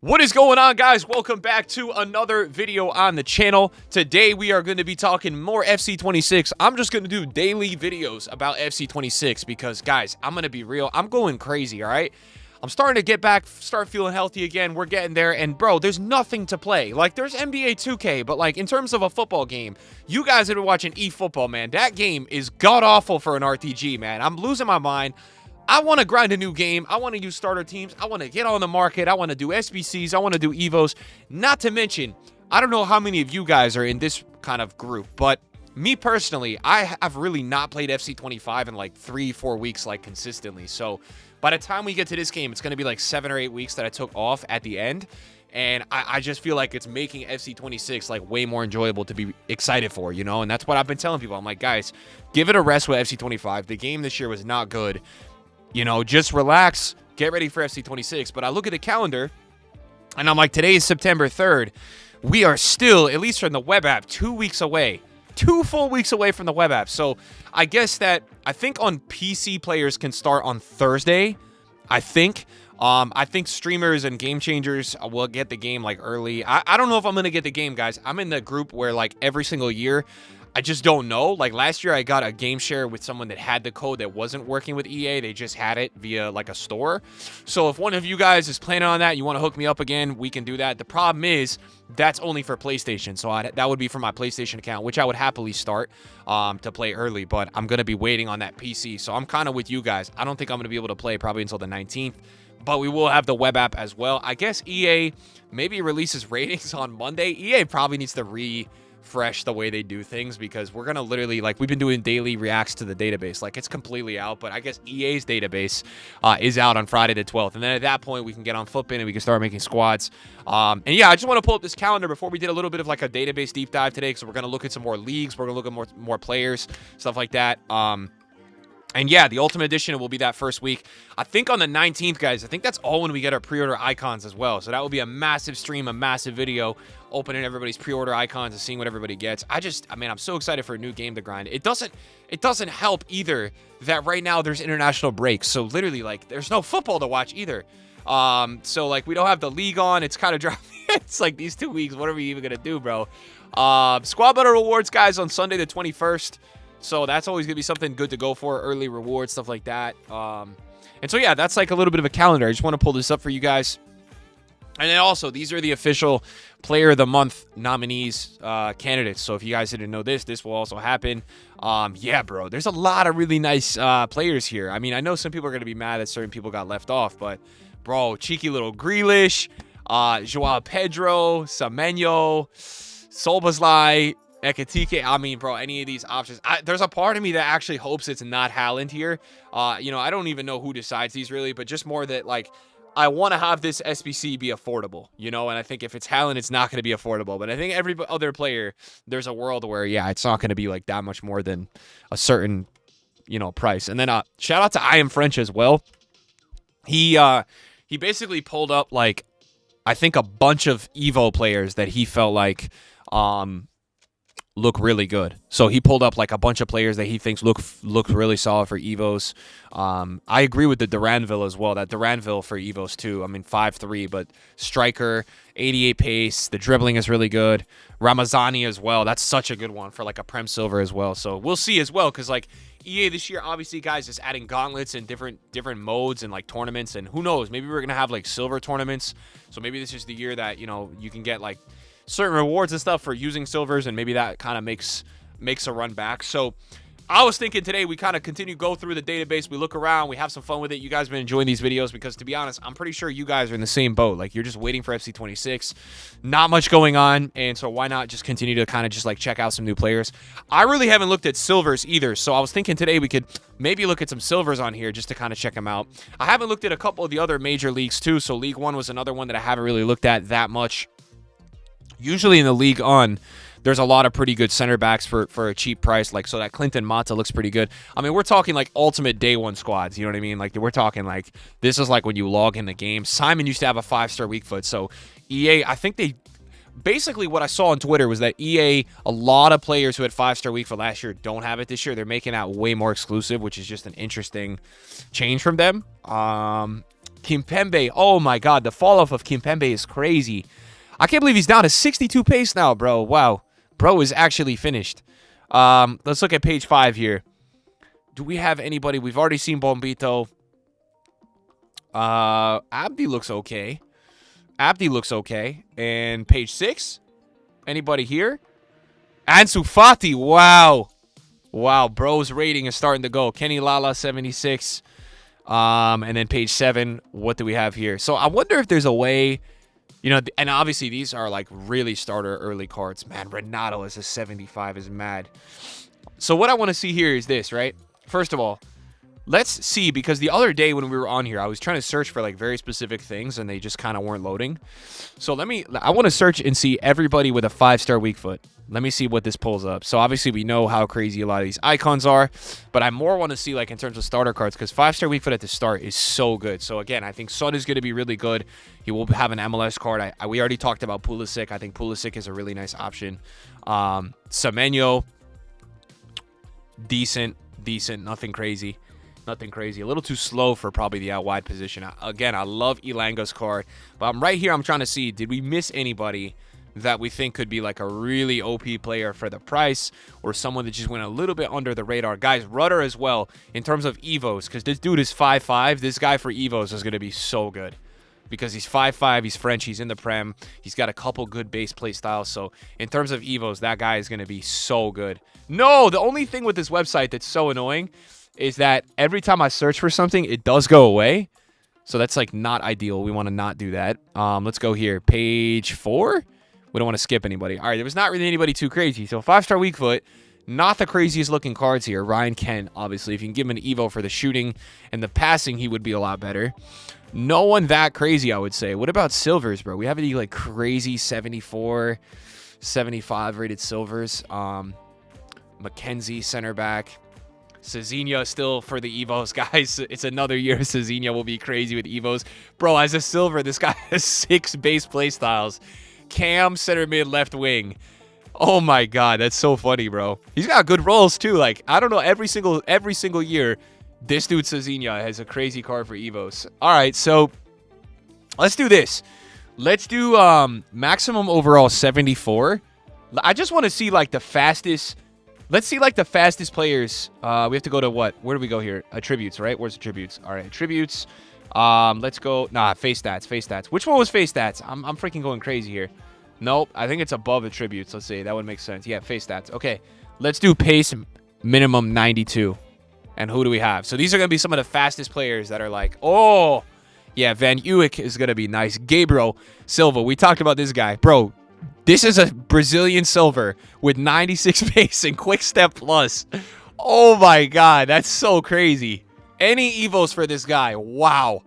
What is going on, guys? Welcome back to another video on the channel. Today we are going to be talking more FC26. I'm just going to do daily videos about FC26 because, guys, I'm going to be real. I'm going crazy, all right? I'm starting to get back, start feeling healthy again. We're getting there, and bro, there's nothing to play. Like, there's NBA 2K, but like in terms of a football game, you guys have been watching eFootball, man. That game is god-awful for an RPG, man. I'm losing my mind. I want to grind a new game. I want to use starter teams. I want to get on the market. I want to do SBCs. I want to do EVOs. Not to mention, I don't know how many of you guys are in this kind of group, but me personally, I have really not played FC25 in like 3-4 weeks, like consistently. So by the time we get to this game, it's going to be like 7 or 8 weeks that I took off at the end. And I just feel like it's making FC26 like way more enjoyable to be excited for, you know? And that's what I've been telling people. I'm like, guys, give it a rest with FC25. The game this year was not good. You know, just relax, get ready for FC26. But I look at the calendar, and I'm like, today is September 3rd. We are still, at least from the web app, 2 weeks away. 2 full weeks away from the web app. So I guess that, I think on PC players can start on Thursday, I think. I think streamers and game changers will get the game like early. I don't know if I'm going to get the game, guys. I'm in the group where like every single year, I just don't know. Like last year, I got a game share with someone that had the code that wasn't working with EA. They just had it via like a store. So if one of you guys is planning on that, you want to hook me up again, we can do that. The problem is that's only for PlayStation. So that would be for my PlayStation account, which I would happily start to play early. But I'm going to be waiting on that PC. So I'm kind of with you guys. I don't think I'm going to be able to play probably until the 19th. But we will have the web app as well. I guess EA maybe releases ratings on Monday. EA probably needs to refresh the way they do things because we're going to literally, like, we've been doing daily reacts to the database. Like, it's completely out, but I guess EA's database is out on Friday the 12th. And then at that point, we can get on Footbin and we can start making squads. And yeah, I just want to pull up this calendar before we did a little bit of like a database deep dive today because we're going to look at some more leagues. We're going to look at more players, stuff like that. And yeah, the Ultimate Edition will be that first week. I think on the 19th, guys, I think that's all when we get our pre-order icons as well. So that will be a massive stream, a massive video, opening everybody's pre-order icons and seeing what everybody gets. I mean, I'm so excited for a new game to grind. It doesn't help either that right now there's international breaks. So literally, like, there's no football to watch either. So like, we don't have the league on. It's kind of dropping. It's like these 2 weeks. What are we even gonna do, bro? Squad Battle Rewards, guys, on Sunday the 21st. So that's always going to be something good to go for, early rewards, stuff like that. And so, yeah, that's like a little bit of a calendar. I just want to pull this up for you guys. And then also, these are the official Player of the Month nominees, candidates. So if you guys didn't know this will also happen. Yeah, bro, there's a lot of really nice players here. I mean, I know some people are going to be mad that certain people got left off, but, bro, cheeky little Grealish, Joao Pedro, Semenyo, Solbaslai, Ekatike, I mean, bro, any of these options. There's a part of me that actually hopes it's not Haaland here. You know, I don't even know who decides these really, but just more that, like, I want to have this SBC be affordable, you know? And I think if it's Haaland, it's not going to be affordable. But I think every other player, there's a world where, yeah, it's not going to be, like, that much more than a certain, you know, price. And then shout out to I Am French as well. He basically pulled up, like, I think a bunch of Evo players that he felt like look really good. So he pulled up like a bunch of players that he thinks look really solid for Evos. I agree with the Duranville as well. That Duranville for Evos too. I mean 5'3", but striker, 88 pace. The dribbling is really good. Ramazani as well. That's such a good one for like a Prem Silver as well. So we'll see as well because like EA this year, obviously, guys, is adding gauntlets and different modes and like tournaments. And who knows? Maybe we're gonna have like silver tournaments. So maybe this is the year that, you know, you can get like certain rewards and stuff for using silvers, and maybe that kind of makes a run back. So I was thinking today we kind of continue go through the database, we look around, we have some fun with it. You guys have been enjoying these videos because, to be honest, I'm pretty sure you guys are in the same boat. Like, you're just waiting for FC26, not much going on, and so why not just continue to kind of just like check out some new players. I really haven't looked at silvers either, so I was thinking today we could maybe look at some silvers on here just to kind of check them out. I haven't looked at a couple of the other major leagues too, so League One was another one that I haven't really looked at that much. Usually in the League On, there's a lot of pretty good center backs for a cheap price. Like, so that Clinton Mata looks pretty good. I mean, we're talking like ultimate day one squads. You know what I mean? Like, we're talking like, this is like when you log in the game. Simon used to have a 5-star weak foot. So EA, I think they, basically what I saw on Twitter was that EA, a lot of players who had 5-star weak foot last year don't have it this year. They're making that way more exclusive, which is just an interesting change from them. Kimpembe. Oh, my God. The fall-off of Kimpembe is crazy. I can't believe he's down to 62 pace now, bro. Wow. Bro is actually finished. Let's look at page 5 here. Do we have anybody? We've already seen Bombito. Abdi looks okay. Abdi looks okay. And page 6? Anybody here? Ansu Fati. Wow. Wow, bro's rating is starting to go. Kenny Lala, 76. And then page 7, what do we have here? So I wonder if there's a way, you know, and obviously these are like really starter early cards. Man, Renato is a 75 is mad. So what I want to see here is this, right? First of all, let's see, because the other day when we were on here, I was trying to search for like very specific things and they just kind of weren't loading. So I want to search and see everybody with a 5-star weak foot. Let me see what this pulls up. So obviously we know how crazy a lot of these icons are, but I more want to see like in terms of starter cards, because 5-star weak foot at the start is so good. So again, I think Son is going to be really good. He will have an MLS card. We already talked about Pulisic. I think Pulisic is a really nice option. Semenyo, decent, nothing crazy. Nothing crazy. A little too slow for probably the out wide position. Again, I love Elanga's card. But I'm right here. I'm trying to see, did we miss anybody that we think could be like a really OP player for the price, or someone that just went a little bit under the radar? Guys, Rudder as well in terms of Evos, because this dude is 5'5". This guy for Evos is going to be so good because he's 5'5". He's French. He's in the Prem. He's got a couple good base play styles. So in terms of Evos, that guy is going to be so good. No, the only thing with this website that's so annoying is that every time I search for something, it does go away. So that's like not ideal. We want to not do that. Let's go here. Page 4. We don't want to skip anybody. All right, there was not really anybody too crazy. So 5-star weak foot, not the craziest looking cards here. Ryan Kent, obviously. If you can give him an Evo for the shooting and the passing, he would be a lot better. No one that crazy, I would say. What about silvers, bro? We have any like crazy 74, 75 rated silvers. McKenzie, center back. Cezinha still for the Evos, guys. It's another year. Cezinha will be crazy with Evos. Bro, as a silver, this guy has 6 base play styles. Cam, center mid, left wing. Oh my God, that's so funny, bro. He's got good rolls too. Like, I don't know, every single year, this dude Cezinha has a crazy card for Evos. All right, so let's do this. Let's do maximum overall 74. I just want to see like the fastest. Let's see like the fastest players. We have to go to what? Where do we go here? Attributes, right? Where's attributes? All right, attributes. Let's go. Nah, face stats. Which one was face stats? I'm freaking going crazy here. Nope, I think it's above attributes. Let's see. That would make sense. Yeah, face stats. Okay, let's do pace minimum 92. And who do we have? So these are going to be some of the fastest players that are like, oh, yeah, Van Uyck is going to be nice. Gabriel Silva. We talked about this guy. Bro, this is a Brazilian silver with 96 pace and quick step plus. Oh my God, that's so crazy. Any Evos for this guy? Wow.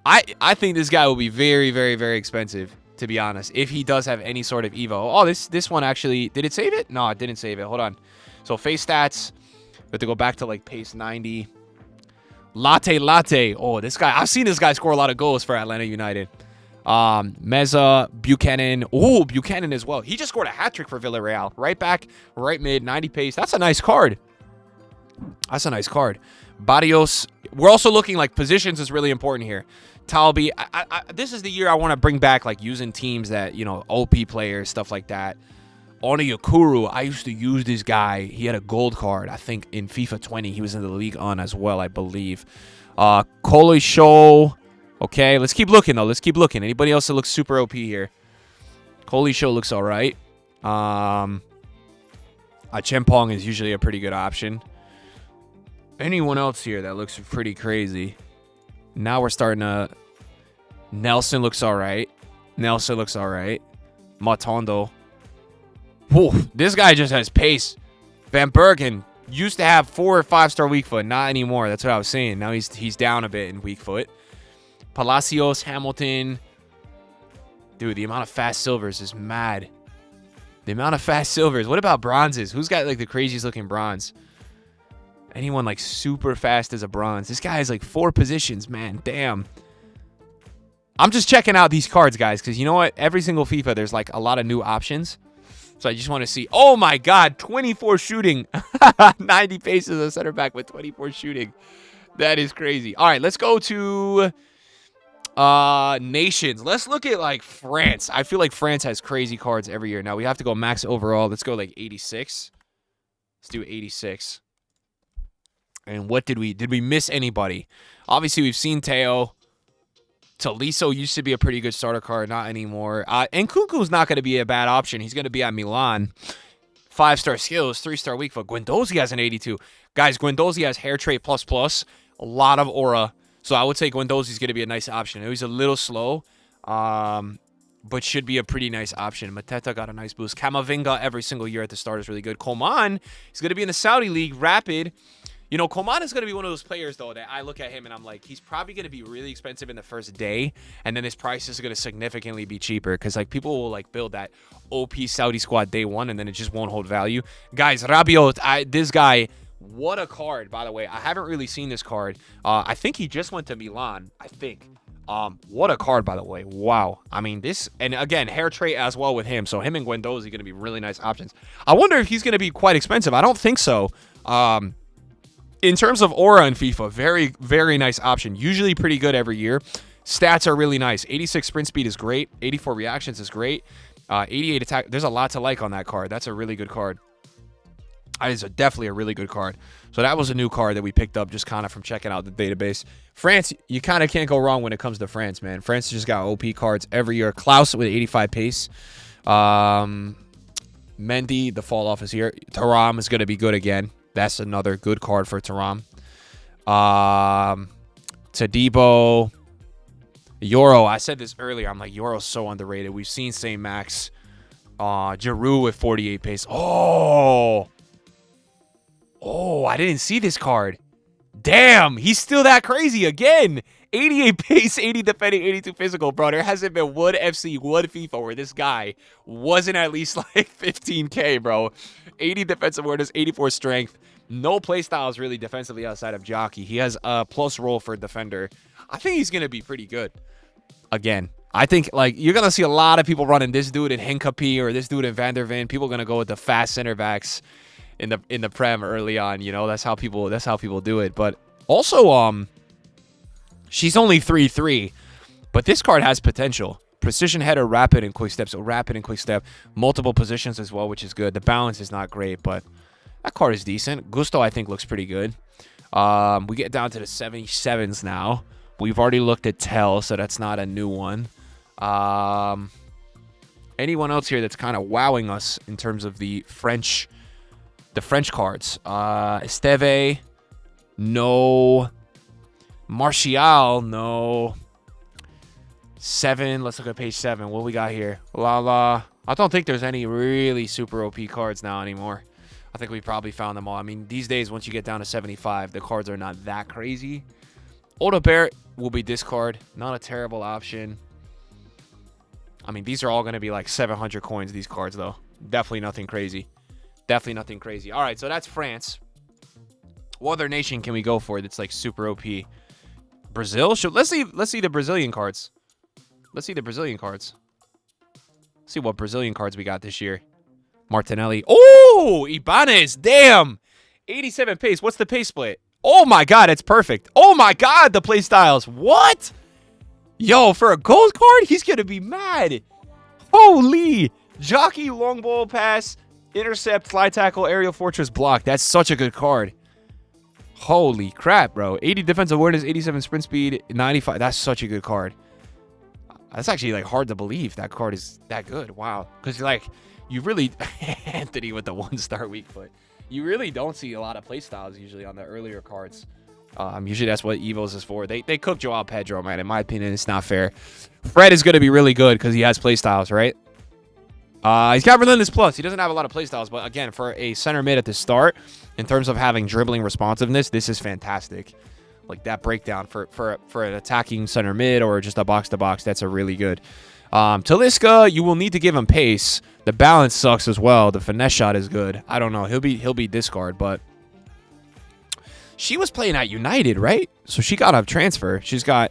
I think this guy will be very, very, very expensive, to be honest, if he does have any sort of Evo. Oh, this one actually, did it save it? No, it didn't save it. Hold on. So face stats, we have to go back to like pace 90. Latte. Oh, this guy, I've seen this guy score a lot of goals for Atlanta United. Meza, Buchanan. Oh, Buchanan as well. He just scored a hat-trick for Villarreal. Right back, right mid, 90 pace. That's a nice card. Barrios. We're also looking like positions is really important here. Talbi. This is the year I want to bring back like using teams that, you know, OP players, stuff like that. Oniyakuru. I used to use this guy. He had a gold card, I think, in FIFA 20. He was in the League On as well, I believe. Kole Show. Okay, let's keep looking, though. Let's keep looking. Anybody else that looks super OP here? Kole Show looks all right. Chempong is usually a pretty good option. Anyone else here that looks pretty crazy? Now we're starting to... Nelson looks all right. Matondo. Whoa, this guy just has pace. Van Bergen used to have 4 or 5-star weak foot. Not anymore. That's what I was saying. Now he's down a bit in weak foot. Palacios, Hamilton. Dude, the amount of fast silvers is mad. What about bronzes? Who's got like the craziest looking bronze? Anyone like super fast as a bronze? This guy has like 4 positions, man. Damn. I'm just checking out these cards, guys, because you know what? Every single FIFA, there's like a lot of new options. So I just want to see. Oh my God, 24 shooting. 90 paces a center back with 24 shooting. That is crazy. All right, let's go to nations. Let's look at like France. I feel like France has crazy cards every year. Now we have to go max overall. Let's go like 86. Let's do 86. And what did we miss anybody? Obviously, we've seen Teo. Tolisso used to be a pretty good starter card, not anymore. And Kuku's not going to be a bad option. He's going to be at Milan. 5-star skills, 3-star weak foot. Guendouzi has an 82. Guys, Guendouzi has hair trait plus plus. A lot of aura. So I would say Guendouzi's going to be a nice option. He's a little slow, but should be a pretty nice option. Mateta got a nice boost. Camavinga every single year at the start is really good. Coman, he's going to be in the Saudi League. Rapid. You know, Coman is going to be one of those players, though, that I look at him and I'm like, he's probably going to be really expensive in the first day, and then his price is going to significantly be cheaper because, like, people will, like, build that OP Saudi squad day one, and then it just won't hold value. Guys, Rabiot, this guy, what a card, by the way. I haven't really seen this card. I think he just went to Milan, I think. What a card, by the way. Wow. I mean, this, and again, hair trait as well with him. So him and Guendouzi are going to be really nice options. I wonder if he's going to be quite expensive. I don't think so. In terms of aura in FIFA, very, very nice option. Usually pretty good every year. Stats are really nice. 86 sprint speed is great. 84 reactions is great. 88 attack. There's a lot to like on that card. That's a really good card. That is definitely a really good card. So that was a new card that we picked up just kind of from checking out the database. France, you kind of can't go wrong when it comes to France, man. France just got OP cards every year. Klaus with 85 pace. Mendy, the fall off is here. Thuram is going to be good again. That's another good card for Thuram. Tadibo. Euro. I said this earlier. I'm like, Euro's so underrated. We've seen St. Max. Giroud with 48 pace. Oh, I didn't see this card. Damn, he's still that crazy again. 88 pace, 80 defending, 82 physical, bro. There hasn't been one FC, one FIFA where this guy wasn't at least like 15K, bro. 80 defensive awareness, 84 strength. No playstyles really defensively outside of Jockey. He has a plus role for defender. I think he's going to be pretty good. Again, I think like you're going to see a lot of people running this dude in Hincapie or this dude in Van der Ven. People are going to go with the fast center backs in the Prem early on, you know. That's how people do it. But also she's only 3-3, but this card has potential. Precision header, rapid and quick step. So rapid and quick step, multiple positions as well, which is good. The balance is not great, but that card is decent. Gusto, I think, looks pretty good. We get down to the 77s now. We've already looked at Tell, so that's not a new one. Anyone else here that's kind of wowing us in terms of the French cards? Esteve, no. Martial, no. 7, let's look at page 7. What we got here? Lala. I don't think there's any really super OP cards now anymore. I think we probably found them all. I mean, these days, once you get down to 75, the cards are not that crazy. Odobert will be discard. Not a terrible option. I mean, these are all going to be like 700 coins, these cards, though. Definitely nothing crazy. Definitely nothing crazy. All right, so that's France. What other nation can we go for that's like super OP? Brazil? Let's see the Brazilian cards. Let's see the Brazilian cards. See what Brazilian cards we got this year. Martinelli. Oh, Ibanez. Damn. 87 pace. What's the pace split? Oh, my God. It's perfect. Oh, my God. The play styles. What? Yo, for a gold card, he's going to be mad. Holy. Jockey, long ball pass, intercept, slide tackle, aerial fortress, block. That's such a good card. Holy crap, bro. 80 defensive awareness, 87 sprint speed, 95. That's such a good card. That's actually like hard to believe that card is that good. Wow. Because like you really Anthony with the 1-star weak foot. You really don't see a lot of play styles usually on the earlier cards. Usually that's what Evos is for. They cook Joao Pedro, man. In my opinion, it's not fair. Fred is going to be really good because he has play styles, right? He's got Relentless Plus. He doesn't have a lot of play styles, but again, for a center mid at the start, in terms of having dribbling responsiveness, this is fantastic. Like that breakdown for an attacking center mid or just a box-to-box, that's a really good. Talisca, you will need to give him pace. The balance sucks as well. The finesse shot is good. I don't know. He'll be discard, but she was playing at United, right? So she got a transfer. She's got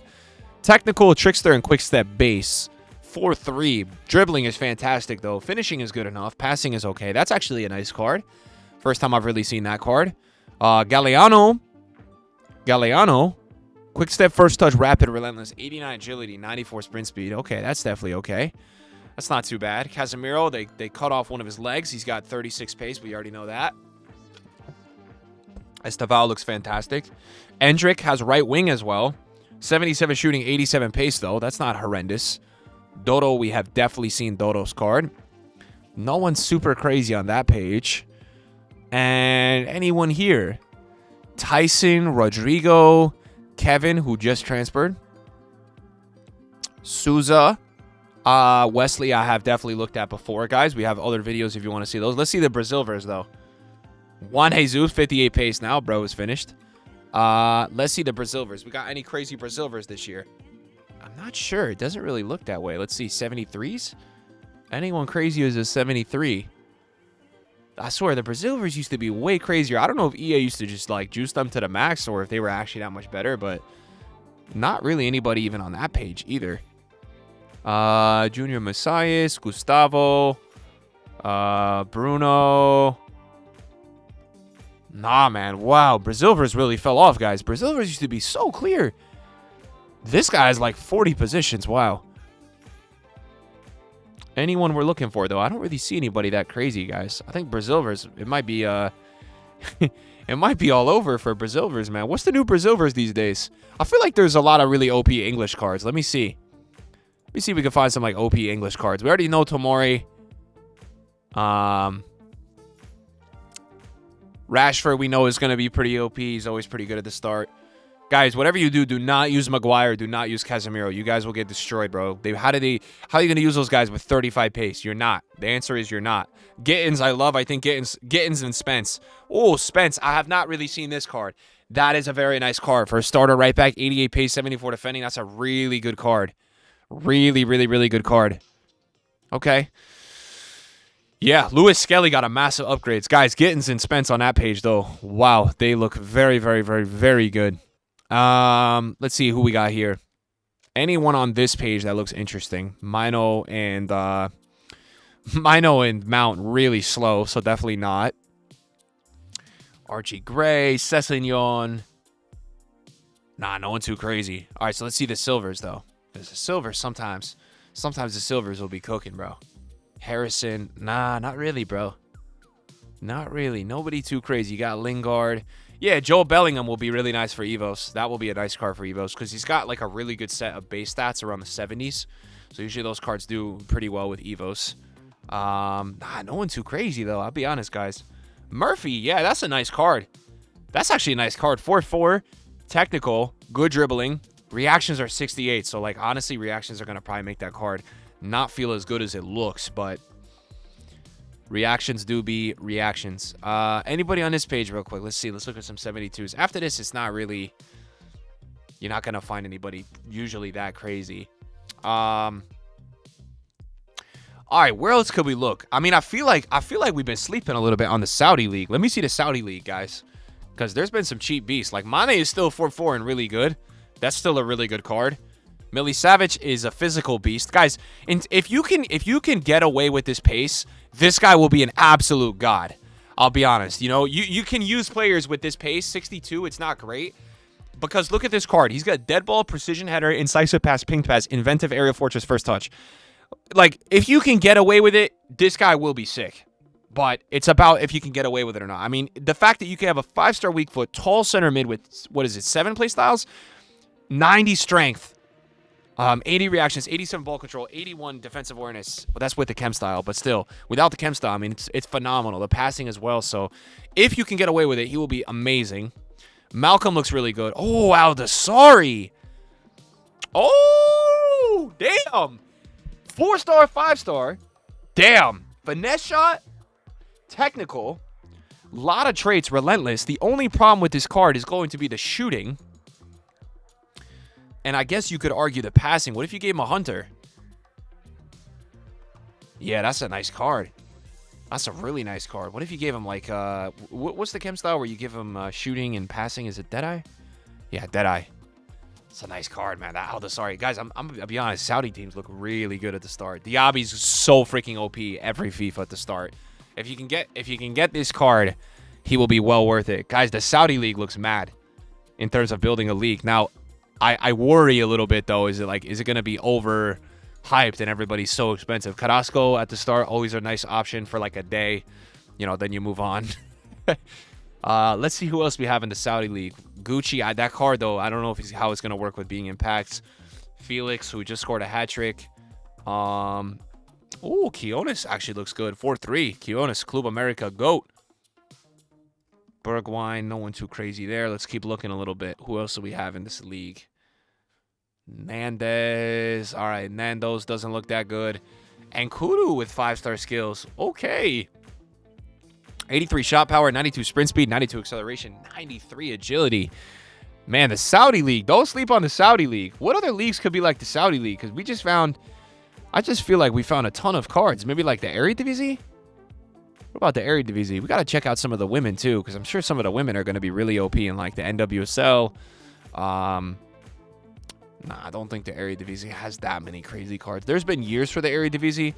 technical, trickster, and quick step base. 4-3. Dribbling is fantastic, though. Finishing is good enough. Passing is okay. That's actually a nice card. First time I've really seen that card. Galeano Galeano. Quick step, first touch, rapid, relentless. 89 agility, 94 sprint speed. Okay, that's definitely okay. That's not too bad. Casemiro, they cut off one of his legs. He's got 36 pace. We already know that. Estaval looks fantastic. Endrick has right wing as well. 77 shooting, 87 pace, though. That's not horrendous. Dodo, we have definitely seen Dodo's card. No one's super crazy on that page. And anyone here? Tyson, Rodrigo, Kevin, who just transferred. Souza. Wesley, I have definitely looked at before, guys. We have other videos if you want to see those. Let's see the Brazil verse, though. Juan Jesus, 58 pace now. Bro is finished. Let's see the Brazil verse. We got any crazy Brazil verse this year? I'm not sure. It doesn't really look that way. Let's see. 73s? Anyone crazy is a 73. I swear, the Brazil verse used to be way crazier. I don't know if EA used to just, like, juice them to the max or if they were actually that much better, but not really anybody even on that page either. Junior Messias, Gustavo, Bruno. Nah, man. Wow, Brazilverse really fell off, guys. Brazilverse used to be so clear. This guy's like 40 positions. Wow. Anyone we're looking for, though? I don't really see anybody that crazy, guys. I think Brazilverse, it might be, it might be all over for Brazilverse, man. What's the new Brazilverse these days? I feel like there's a lot of really OP English cards. Let me see. Let me see if we can find some, like, OP English cards. We already know Tomori. Rashford, we know, is going to be pretty OP. He's always pretty good at the start. Guys, whatever you do, do not use Maguire. Do not use Casemiro. You guys will get destroyed, bro. How are you going to use those guys with 35 pace? You're not. The answer is you're not. Gittins, I love. I think Gittins and Spence. Oh, Spence. I have not really seen this card. That is a very nice card. For a starter right back, 88 pace, 74 defending. That's a really good card. Really, really, really good card. Okay. Yeah, Lewis Skelly got a massive upgrades. Guys, Gittins and Spence on that page, though. Wow, they look very, very, very, very good. Let's see who we got here. Anyone on this page that looks interesting. Mino and Mount really slow, so definitely not. Archie Gray, Cessignon. Nah, no one too crazy. All right, so let's see the silvers, though. There's a silver sometimes. Sometimes the silvers will be cooking, bro. Harrison. Nah, not really, bro. Not really. Nobody too crazy. You got Lingard. Yeah, Joel Bellingham will be really nice for Evos. That will be a nice card for Evos because he's got like a really good set of base stats around the 70s. So usually those cards do pretty well with Evos. Nah, no one too crazy, though. I'll be honest, guys. Murphy. Yeah, that's a nice card. That's actually a nice card. 4-4. Technical. Good dribbling. Reactions are 68, so, like, honestly, reactions are going to probably make that card not feel as good as it looks, but reactions do be reactions. Anybody on this page real quick? Let's see. Let's look at some 72s. After this, it's not really... You're not going to find anybody usually that crazy. All right, where else could we look? I mean, I feel like we've been sleeping a little bit on the Saudi League. Let me see the Saudi League, guys, because there's been some cheap beasts. Like, Mane is still 4-4 and really good. That's still a really good card. Milicevic is a physical beast. Guys, and if you can get away with this pace, this guy will be an absolute god. I'll be honest. You know, you can use players with this pace. 62, it's not great. Because look at this card. He's got dead ball, precision header, incisive pass, ping pass, inventive aerial fortress, first touch. Like, if you can get away with it, this guy will be sick. But it's about if you can get away with it or not. I mean, the fact that you can have a 5-star weak foot, tall center mid with, what is it, 7 play styles? 90 strength, 80 reactions, 87 ball control, 81 defensive awareness. Well, that's with the chem style, but still, without the chem style, I mean, it's phenomenal. The passing as well. So if you can get away with it, he will be amazing. Malcolm looks really good. Oh, Aldasari. Oh, damn. 4-star, 5-star. Damn. Finesse shot. Technical. Lot of traits. Relentless. The only problem with this card is going to be the shooting. And I guess you could argue the passing. What if you gave him a hunter? Yeah, that's a nice card. That's a really nice card. What if you gave him, like, what's the chem style where you give him shooting and passing? Is it Deadeye? Yeah, Deadeye. It's a nice card, man. That Aldasari. Guys, I'll be honest. Saudi teams look really good at the start. Diaby's so freaking OP every FIFA at the start. If you can get this card, he will be well worth it. Guys, the Saudi League looks mad. in terms of building a league. Now, I worry a little bit, though. Is it going to be over hyped and everybody's so expensive? Carrasco at the start, always a nice option for like a day. You know, then you move on. Let's see who else we have in the Saudi League. Gucci, that card, though, I don't know how it's going to work with being in packs. Felix, who just scored a hat trick. Oh, Quiones actually looks good. 4-3. Quiones, Club America, GOAT. Bergwijn, no one too crazy there. Let's keep looking a little bit. Who else do we have in this league? Nandez. All right, Nando's doesn't look that good. And Kudu with 5-star skills. Okay. 83 shot power, 92 sprint speed, 92 acceleration, 93 agility. Man, the Saudi League. Don't sleep on the Saudi League. What other leagues could be like the Saudi League? Because we just found... I just feel like we found a ton of cards. Maybe like the Eredivisie? What about the Eredivisie? We got to check out some of the women, too, because I'm sure some of the women are going to be really OP in like the NWSL. Nah, I don't think the Eredivisie has that many crazy cards. There's been years for the Eredivisie.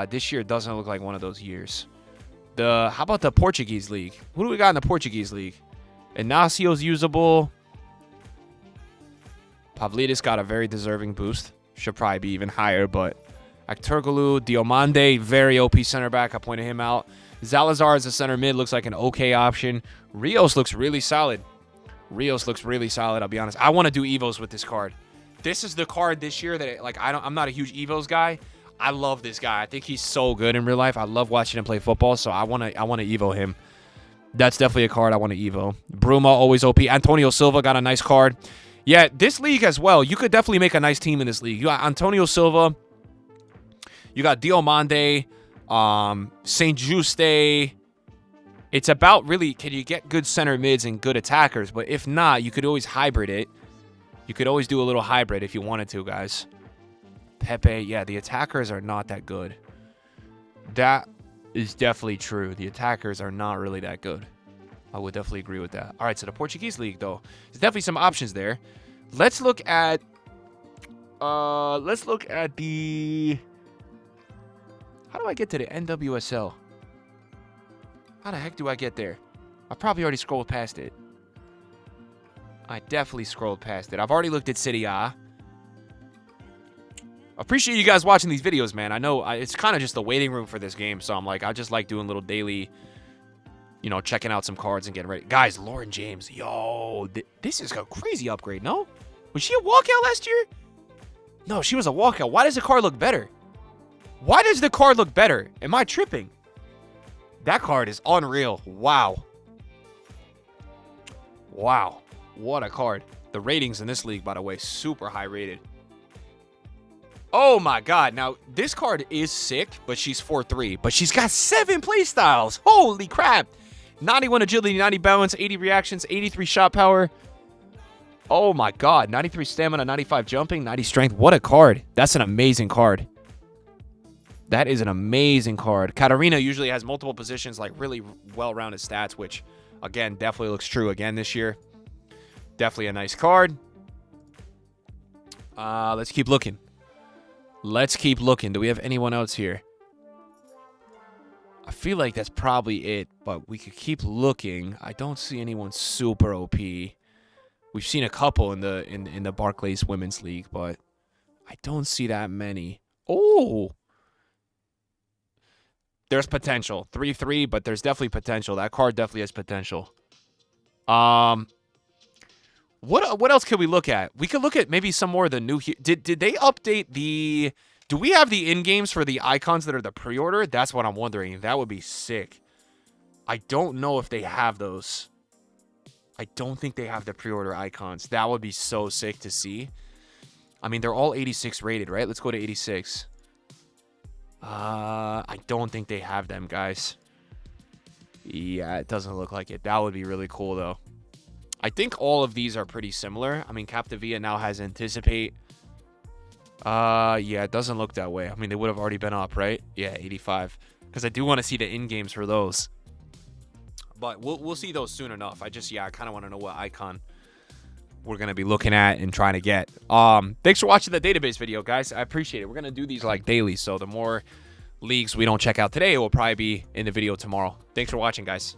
This year doesn't look like one of those years. How about the Portuguese League? Who do we got in the Portuguese League? Inacio's usable. Pavlidis got a very deserving boost. Should probably be even higher, but Akturgalu, Diomande, very OP center back. I pointed him out. Zalazar as a center mid looks like an okay option. Rios looks really solid. I'll be honest. I want to do Evos with this card. This is the card this year that I'm not a huge Evos guy. I love this guy. I think he's so good in real life. I love watching him play football, so I want to Evo him. That's definitely a card I want to Evo. Bruma, always OP. Antonio Silva got a nice card. Yeah, this league as well. You could definitely make a nice team in this league. You got Antonio Silva. You got Diomande. Saint Juste. It's about really, can you get good center mids and good attackers? But if not, you could always hybrid it. You could always do a little hybrid if you wanted to, guys. Pepe, yeah, the attackers are not that good. That is definitely true. The attackers are not really that good. I would definitely agree with that. All right, so the Portuguese League, though, there's definitely some options there. Let's look at the... How do I get to the NWSL? How the heck do I get there? I probably already scrolled past it. I definitely scrolled past it. I've already looked at City A. Appreciate you guys watching these videos, man. I know it's kind of just the waiting room for this game, so I just like doing little daily, checking out some cards and getting ready. Guys, Lauren James, yo, this is a crazy upgrade, no? Was she a walkout last year? No, she was a walkout. Why does the card look better? Why does the card look better? Am I tripping? That card is unreal. Wow. Wow. What a card. The ratings in this league, by the way, super high rated. Oh my god. Now, this card is sick, but she's 4-3. But she's got 7 play styles. Holy crap. 91 agility, 90 balance, 80 reactions, 83 shot power. Oh my god. 93 stamina, 95 jumping, 90 strength. What a card. That's an amazing card. That is an amazing card. Katarina usually has multiple positions, like really well-rounded stats, which, again, definitely looks true again this year. Definitely a nice card. Let's keep looking. Let's keep looking. Do we have anyone else here? I feel like that's probably it, but we could keep looking. I don't see anyone super OP. We've seen a couple in the Barclays Women's League, but I don't see that many. Oh! There's potential. 3-3, but there's definitely potential. That card definitely has potential. What else could we look at? We could look at maybe some more of the new... Did they update the... Do we have the in-games for the icons that are the pre-order? That's what I'm wondering. That would be sick. I don't know if they have those. I don't think they have the pre-order icons. That would be so sick to see. I mean, they're all 86 rated, right? Let's go to 86. I don't think they have them, guys. Yeah, it doesn't look like it. That would be really cool, though. I think all of these are pretty similar. I mean, Captavia now has Anticipate. Yeah, it doesn't look that way. I mean, they would have already been up, right? Yeah, 85. Because I do want to see the in-games for those. But we'll see those soon enough. I kind of want to know what icon we're going to be looking at and trying to get. Thanks for watching the database video, guys. I appreciate it. We're going to do these like daily, so the more leagues we don't check out today, it will probably be in the video tomorrow. Thanks for watching, guys.